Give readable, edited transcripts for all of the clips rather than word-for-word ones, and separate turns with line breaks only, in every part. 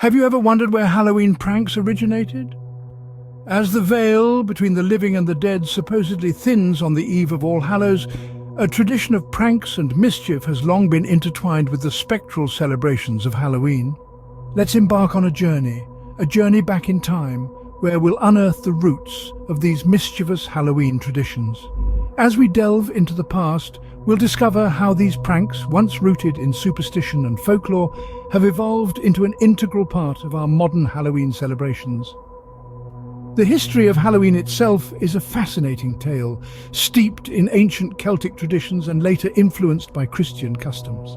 Have you ever wondered where Halloween pranks originated? As the veil between the living and the dead supposedly thins on the eve of All Hallows, a tradition of pranks and mischief has long been intertwined with the spectral celebrations of Halloween. Let's embark on a journey back in time, where we'll unearth the roots of these mischievous Halloween traditions. As we delve into the past, we'll discover how these pranks, once rooted in superstition and folklore, have evolved into an integral part of our modern Halloween celebrations. The history of Halloween itself is a fascinating tale, steeped in ancient Celtic traditions and later influenced by Christian customs.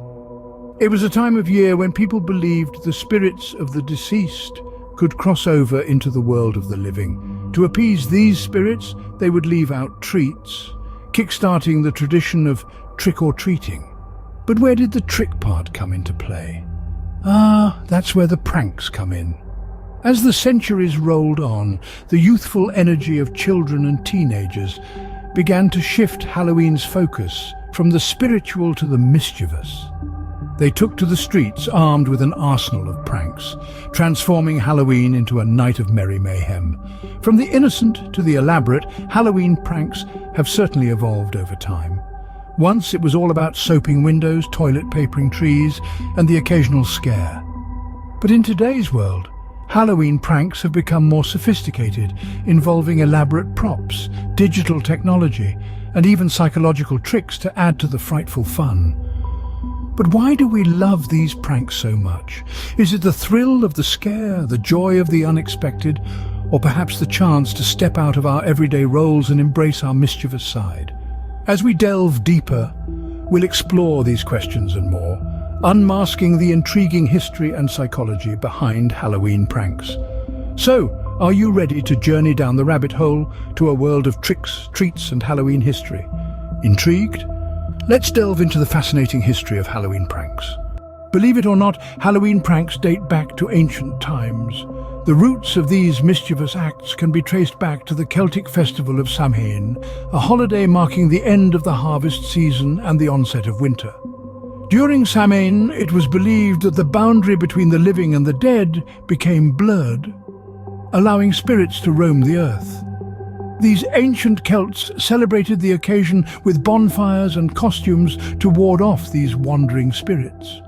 It was a time of year when people believed the spirits of the deceased could cross over into the world of the living. To appease these spirits, they would leave out treats, kickstarting the tradition of trick-or-treating. But where did the trick part come into play? That's where the pranks come in. As the centuries rolled on, the youthful energy of children and teenagers began to shift Halloween's focus from the spiritual to the mischievous. They took to the streets armed with an arsenal of pranks, transforming Halloween into a night of merry mayhem. From the innocent to the elaborate, Halloween pranks have certainly evolved over time. Once it was all about soaping windows, toilet papering trees, and the occasional scare. But in today's world, Halloween pranks have become more sophisticated, involving elaborate props, digital technology, and even psychological tricks to add to the frightful fun. But why do we love these pranks so much? Is it the thrill of the scare, the joy of the unexpected, or perhaps the chance to step out of our everyday roles and embrace our mischievous side? As we delve deeper, we'll explore these questions and more, unmasking the intriguing history and psychology behind Halloween pranks. So, are you ready to journey down the rabbit hole to a world of tricks, treats, and Halloween history? Intrigued? Let's delve into the fascinating history of Halloween pranks. Believe it or not, Halloween pranks date back to ancient times. The roots of these mischievous acts can be traced back to the Celtic festival of Samhain, a holiday marking the end of the harvest season and the onset of winter. During Samhain, it was believed that the boundary between the living and the dead became blurred, allowing spirits to roam the earth. These ancient Celts celebrated the occasion with bonfires and costumes to ward off these wandering spirits.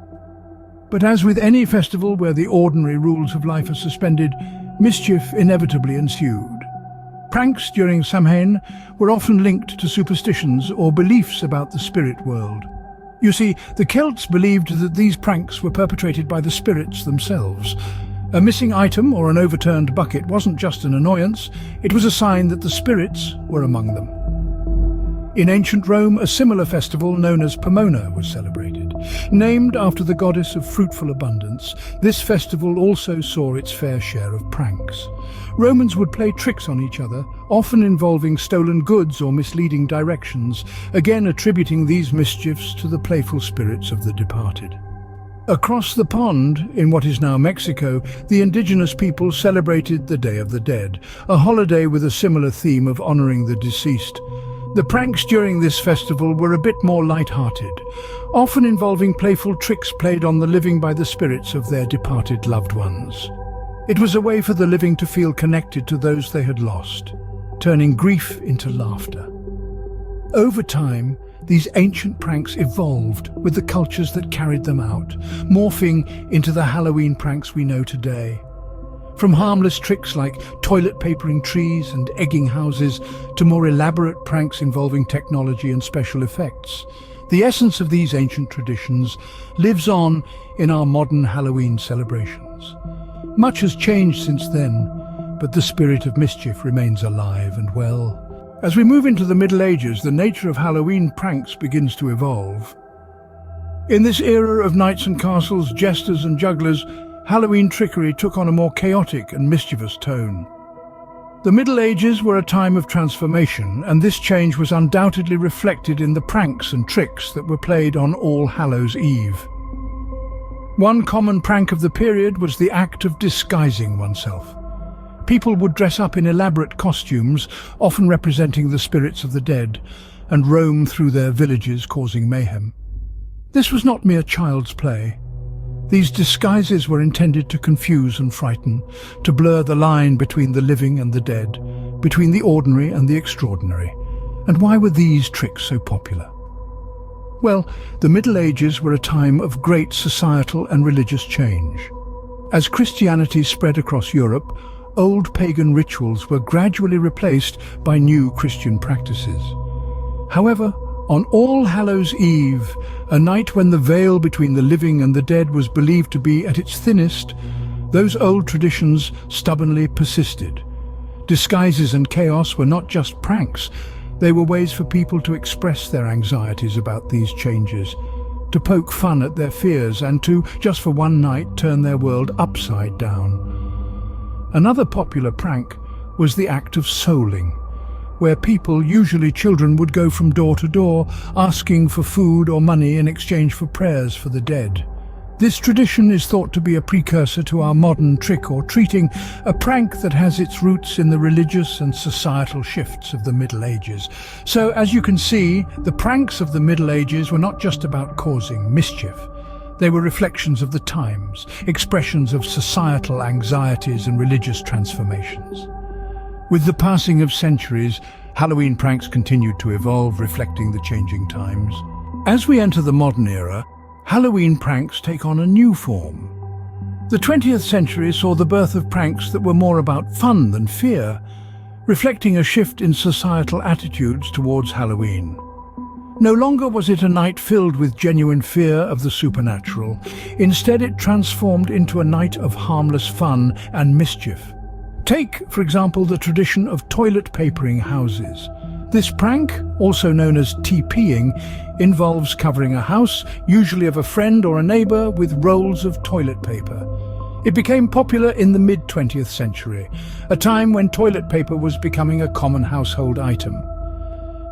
But as with any festival where the ordinary rules of life are suspended, mischief inevitably ensued. Pranks during Samhain were often linked to superstitions or beliefs about the spirit world. You see, the Celts believed that these pranks were perpetrated by the spirits themselves. A missing item or an overturned bucket wasn't just an annoyance, it was a sign that the spirits were among them. In ancient Rome, a similar festival known as Pomona was celebrated. Named after the goddess of fruitful abundance, this festival also saw its fair share of pranks. Romans would play tricks on each other, often involving stolen goods or misleading directions, again attributing these mischiefs to the playful spirits of the departed. Across the pond, in what is now Mexico, the indigenous people celebrated the Day of the Dead, a holiday with a similar theme of honoring the deceased. The pranks during this festival were a bit more light-hearted, often involving playful tricks played on the living by the spirits of their departed loved ones. It was a way for the living to feel connected to those they had lost, turning grief into laughter. Over time, these ancient pranks evolved with the cultures that carried them out, morphing into the Halloween pranks we know today. From harmless tricks like toilet papering trees and egging houses to more elaborate pranks involving technology and special effects, the essence of these ancient traditions lives on in our modern Halloween celebrations. Much has changed since then, but the spirit of mischief remains alive and well. As we move into the Middle Ages, the nature of Halloween pranks begins to evolve. In this era of knights and castles, jesters and jugglers, Halloween trickery took on a more chaotic and mischievous tone. The Middle Ages were a time of transformation, and this change was undoubtedly reflected in the pranks and tricks that were played on All Hallows' Eve. One common prank of the period was the act of disguising oneself. People would dress up in elaborate costumes, often representing the spirits of the dead, and roam through their villages causing mayhem. This was not mere child's play. These disguises were intended to confuse and frighten, to blur the line between the living and the dead, between the ordinary and the extraordinary. And why were these tricks so popular? Well, the Middle Ages were a time of great societal and religious change. As Christianity spread across Europe, old pagan rituals were gradually replaced by new Christian practices. However, on All Hallows' Eve, a night when the veil between the living and the dead was believed to be at its thinnest, those old traditions stubbornly persisted. Disguises and chaos were not just pranks, they were ways for people to express their anxieties about these changes, to poke fun at their fears and to, just for one night, turn their world upside down. Another popular prank was the act of souling, where people, usually children, would go from door to door asking for food or money in exchange for prayers for the dead. This tradition is thought to be a precursor to our modern trick or treating, a prank that has its roots in the religious and societal shifts of the Middle Ages. So, as you can see, the pranks of the Middle Ages were not just about causing mischief. They were reflections of the times, expressions of societal anxieties and religious transformations. With the passing of centuries, Halloween pranks continued to evolve, reflecting the changing times. As we enter the modern era, Halloween pranks take on a new form. The 20th century saw the birth of pranks that were more about fun than fear, reflecting a shift in societal attitudes towards Halloween. No longer was it a night filled with genuine fear of the supernatural. Instead, it transformed into a night of harmless fun and mischief. Take, for example, the tradition of toilet papering houses. This prank, also known as TPing, involves covering a house, usually of a friend or a neighbor, with rolls of toilet paper. It became popular in the mid-20th century, a time when toilet paper was becoming a common household item.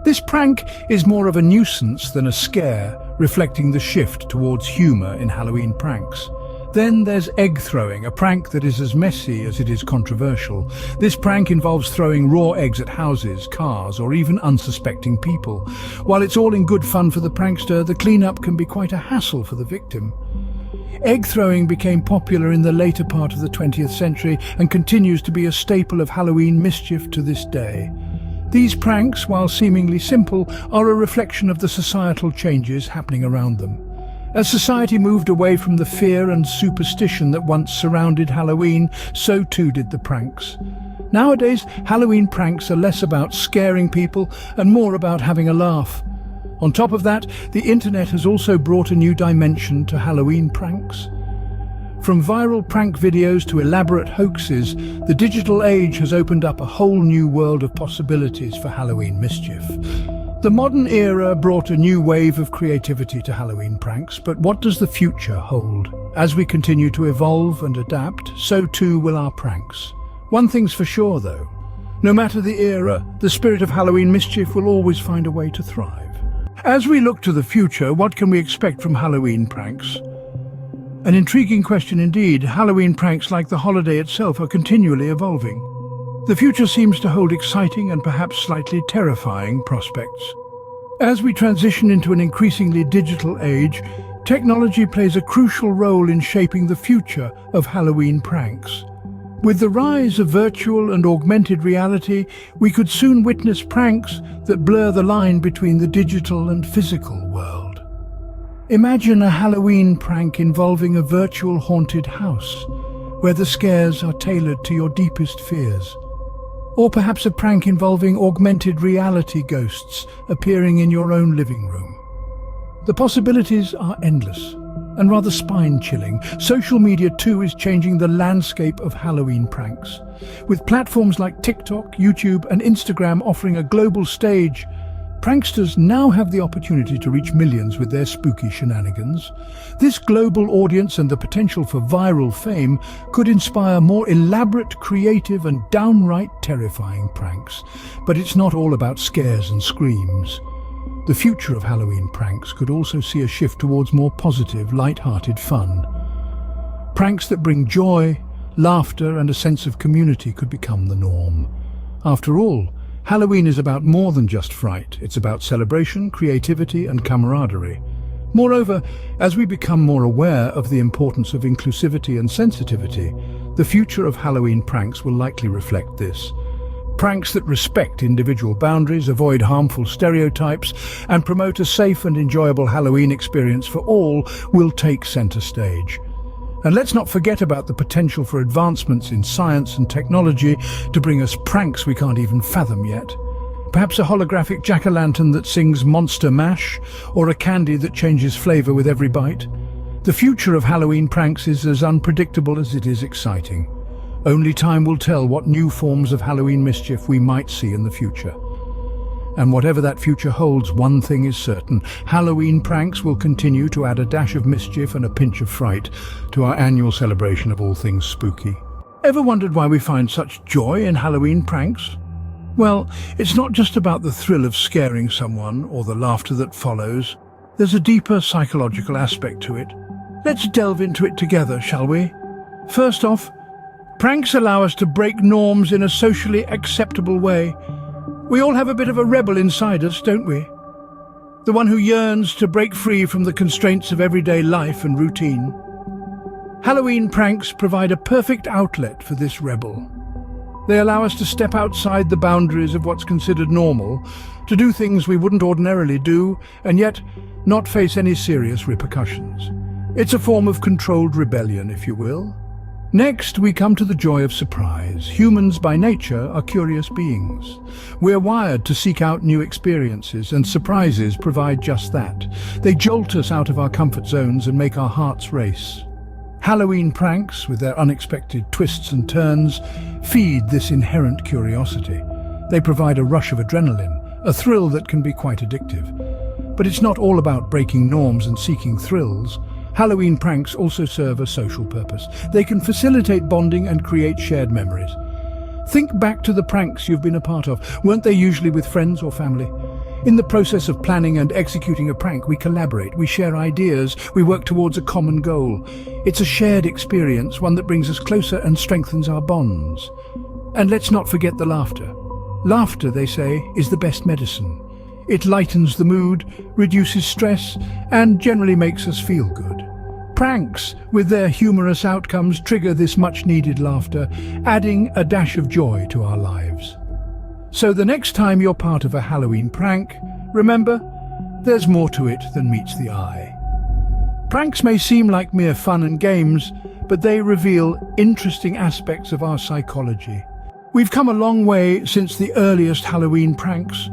This prank is more of a nuisance than a scare, reflecting the shift towards humor in Halloween pranks. Then there's egg throwing, a prank that is as messy as it is controversial. This prank involves throwing raw eggs at houses, cars, or even unsuspecting people. While it's all in good fun for the prankster, the cleanup can be quite a hassle for the victim. Egg throwing became popular in the later part of the 20th century and continues to be a staple of Halloween mischief to this day. These pranks, while seemingly simple, are a reflection of the societal changes happening around them. As society moved away from the fear and superstition that once surrounded Halloween, so too did the pranks. Nowadays, Halloween pranks are less about scaring people and more about having a laugh. On top of that, the internet has also brought a new dimension to Halloween pranks. From viral prank videos to elaborate hoaxes, the digital age has opened up a whole new world of possibilities for Halloween mischief. The modern era brought a new wave of creativity to Halloween pranks, but what does the future hold? As we continue to evolve and adapt, so too will our pranks. One thing's for sure, though. No matter the era, the spirit of Halloween mischief will always find a way to thrive. As we look to the future, what can we expect from Halloween pranks? An intriguing question indeed. Halloween pranks, like the holiday itself, are continually evolving. The future seems to hold exciting and perhaps slightly terrifying prospects. As we transition into an increasingly digital age, technology plays a crucial role in shaping the future of Halloween pranks. With the rise of virtual and augmented reality, we could soon witness pranks that blur the line between the digital and physical world. Imagine a Halloween prank involving a virtual haunted house, where the scares are tailored to your deepest fears. Or perhaps a prank involving augmented reality ghosts appearing in your own living room. The possibilities are endless and rather spine-chilling. Social media too is changing the landscape of Halloween pranks. With platforms like TikTok, YouTube and Instagram offering a global stage, pranksters now have the opportunity to reach millions with their spooky shenanigans. This global audience and the potential for viral fame could inspire more elaborate, creative and downright terrifying pranks. But it's not all about scares and screams. The future of Halloween pranks could also see a shift towards more positive, light-hearted fun. Pranks that bring joy, laughter and a sense of community could become the norm. After all, Halloween is about more than just fright. It's about celebration, creativity and camaraderie. Moreover, as we become more aware of the importance of inclusivity and sensitivity, the future of Halloween pranks will likely reflect this. Pranks that respect individual boundaries, avoid harmful stereotypes, and promote a safe and enjoyable Halloween experience for all will take center stage. And let's not forget about the potential for advancements in science and technology to bring us pranks we can't even fathom yet. Perhaps a holographic jack-o'-lantern that sings Monster Mash, or a candy that changes flavor with every bite. The future of Halloween pranks is as unpredictable as it is exciting. Only time will tell what new forms of Halloween mischief we might see in the future. And whatever that future holds, one thing is certain: Halloween pranks will continue to add a dash of mischief and a pinch of fright to our annual celebration of all things spooky. Ever wondered why we find such joy in Halloween pranks? Well, it's not just about the thrill of scaring someone or the laughter that follows. There's a deeper psychological aspect to it. Let's delve into it together, shall we? First off, pranks allow us to break norms in a socially acceptable way. We all have a bit of a rebel inside us, don't we? The one who yearns to break free from the constraints of everyday life and routine. Halloween pranks provide a perfect outlet for this rebel. They allow us to step outside the boundaries of what's considered normal, to do things we wouldn't ordinarily do, and yet not face any serious repercussions. It's a form of controlled rebellion, if you will. Next, we come to the joy of surprise. Humans by nature are curious beings. We're wired to seek out new experiences, and surprises provide just that. They jolt us out of our comfort zones and make our hearts race. Halloween pranks, with their unexpected twists and turns, feed this inherent curiosity. They provide a rush of adrenaline, a thrill that can be quite addictive. But it's not all about breaking norms and seeking thrills. Halloween pranks also serve a social purpose. They can facilitate bonding and create shared memories. Think back to the pranks you've been a part of. Weren't they usually with friends or family? In the process of planning and executing a prank, we collaborate, we share ideas, we work towards a common goal. It's a shared experience, one that brings us closer and strengthens our bonds. And let's not forget the laughter. Laughter, they say, is the best medicine. It lightens the mood, reduces stress, and generally makes us feel good. Pranks, with their humorous outcomes, trigger this much-needed laughter, adding a dash of joy to our lives. So the next time you're part of a Halloween prank, remember, there's more to it than meets the eye. Pranks may seem like mere fun and games, but they reveal interesting aspects of our psychology. We've come a long way since the earliest Halloween pranks.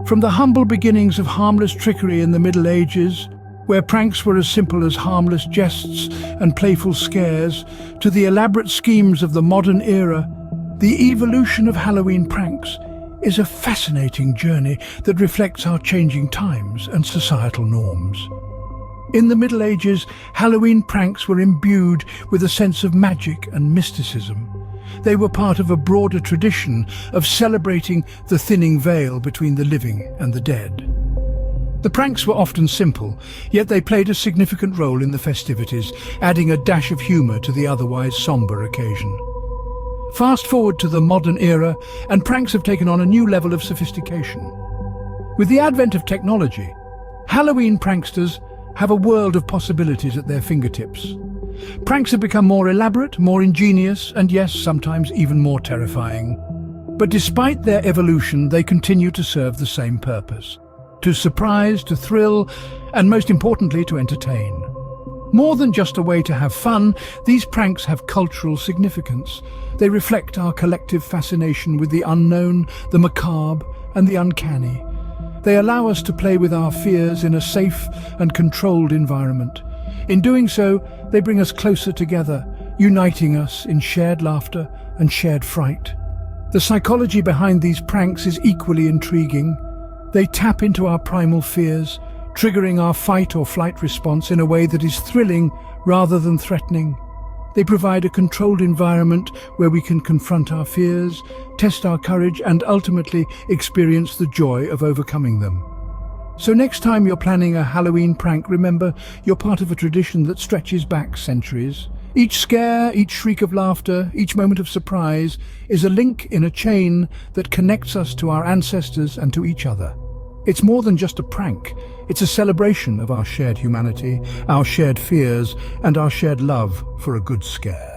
From the humble beginnings of harmless trickery in the Middle Ages, where pranks were as simple as harmless jests and playful scares, to the elaborate schemes of the modern era, the evolution of Halloween pranks is a fascinating journey that reflects our changing times and societal norms. In the Middle Ages, Halloween pranks were imbued with a sense of magic and mysticism. They were part of a broader tradition of celebrating the thinning veil between the living and the dead. The pranks were often simple, yet they played a significant role in the festivities, adding a dash of humor to the otherwise somber occasion. Fast forward to the modern era, and pranks have taken on a new level of sophistication. With the advent of technology, Halloween pranksters have a world of possibilities at their fingertips. Pranks have become more elaborate, more ingenious, and yes, sometimes even more terrifying. But despite their evolution, they continue to serve the same purpose: to surprise, to thrill, and most importantly, to entertain. More than just a way to have fun, these pranks have cultural significance. They reflect our collective fascination with the unknown, the macabre, and the uncanny. They allow us to play with our fears in a safe and controlled environment. In doing so, they bring us closer together, uniting us in shared laughter and shared fright. The psychology behind these pranks is equally intriguing. They tap into our primal fears, triggering our fight or flight response in a way that is thrilling rather than threatening. They provide a controlled environment where we can confront our fears, test our courage, and ultimately experience the joy of overcoming them. So next time you're planning a Halloween prank, remember, you're part of a tradition that stretches back centuries. Each scare, each shriek of laughter, each moment of surprise is a link in a chain that connects us to our ancestors and to each other. It's more than just a prank. It's a celebration of our shared humanity, our shared fears, and our shared love for a good scare.